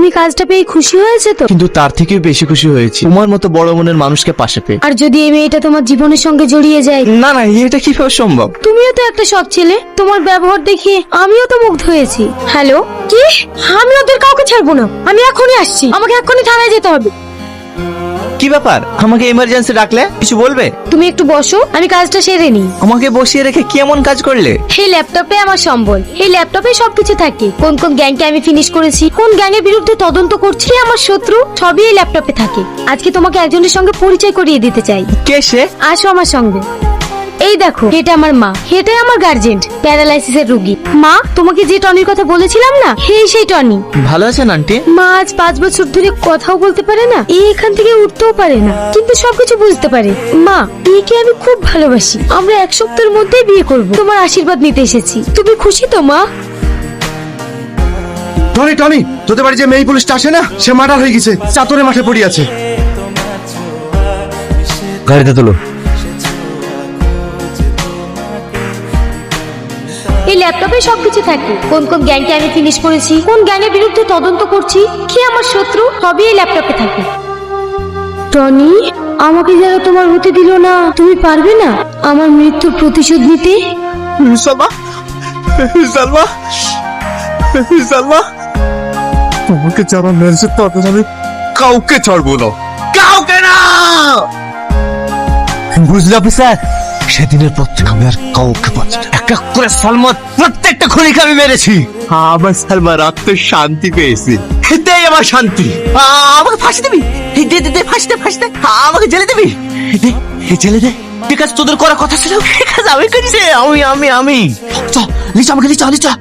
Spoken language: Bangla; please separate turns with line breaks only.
তুমি কাজটা পেয়ে খুশি হয়েছে তো?
কিন্তু তার থেকেও বেশি খুশি হয়েছি তোমার মতো বড় মনের মানুষকে পাশে পেয়ে।
আর যদি এই মেয়েটা তোমার জীবনের সঙ্গে জড়িয়ে যায়?
না না, এটা কিভাবে সম্ভব?
তুমিও তো একটা সৎ ছেলে, তোমার ব্যবহার দেখে আমিও তো মুগ্ধ হয়েছি। হ্যালো, কি? আমি ওদের কাউকে ছাড়বো না, আমি এখনই আসছি, আমাকে এখনই থানায় যেতে হবে।
কি ব্যাপার, আমাকে ইমার্জেন্সি ডাকলে? কিছু বলবে?
তুমি একটু বসো, আমি কাজটা সেরে নিই।
আমাকে বসিয়ে রেখে কি এমন কাজ করলে?
এই ল্যাপটপে আমার সম্বল, এই ল্যাপটপে সবকিছু থাকে। কোন কোন গ্যাংকে আমি ফিনিশ করেছি, কোন গ্যাংয়ের বিরুদ্ধে তদন্ত করছি, আমার শত্রু, সবই এই ল্যাপটপে থাকে। আজকে তোমাকে একজনের সঙ্গে পরিচয় করিয়ে দিতে চাই।
কে সে?
আসো আমার সঙ্গে। এই দেখো, এটা আমার মা, এটাই আমার গার্জেন, প্যারালাইসিসের রোগী। মা, তোমাকে যে টনির কথা বলেছিলাম না, সেই টনি।
ভালো আছেন আন্টি?
মা আজ 5 বছর ধরে কথাও বলতে পারে না, এখান থেকে উঠতেও পারে না, কিন্তু সবকিছু বুঝতে পারে। মা, একে আমি খুব ভালোবাসি, আমরা 1 সপ্তাহের মধ্যেই বিয়ে করব। তোমার আশীর্বাদ নিতে এসেছি। তুমি খুশি তো মা?
টনি টনি, তোদের বাড়ি যে মেয়ে পুলিশটা আসে না, সে মার্ডার হয়ে গেছে, চাতরে মাঠে পড়ে আছে।
গাড়িতে তোলো।
এই ল্যাপটপে সবকিছু থাকে। কোন কোন গ্যাংকে আমি ফিনিশ করেছি, কোন গ্যাংয়ের বিরুদ্ধে তদন্ত করছি, কি আমার শত্রু, সবই এই ল্যাপটপে থাকে। টনি, আমাকে যারা তোমার হতে দিল না, তুমি পারবে না আমার মৃত্যুর প্রতিশোধ নিতে?
সালমা, সালমা, সালমা, তোমাকে যারা মেরেছে তাদের আমি কাউকে ছাড়বো না, কাউকে না।
বুঝলে অফিসার, সেদিনের পর থেকে আমি আর কাউকে পাচ্ছি না। এক এক করে সালমার প্রত্যেকটা খুনিকে আমি মেরেছি।
আমার সালমার আত্মে শান্তি পেয়েছি।
এটাই আমার শান্তি। আমাকে ফাঁসি দিবি? দে দে দে, ফাঁসি দে, ফাঁসি দে। আমাকে জেলে দিবি? দে, জেলে দে। ঠিক আছে, তোদের করার কথা ছিল, ঠিক আছে আমি করেছি। আমি চল লিচা, আমাকে লিচা লিচা।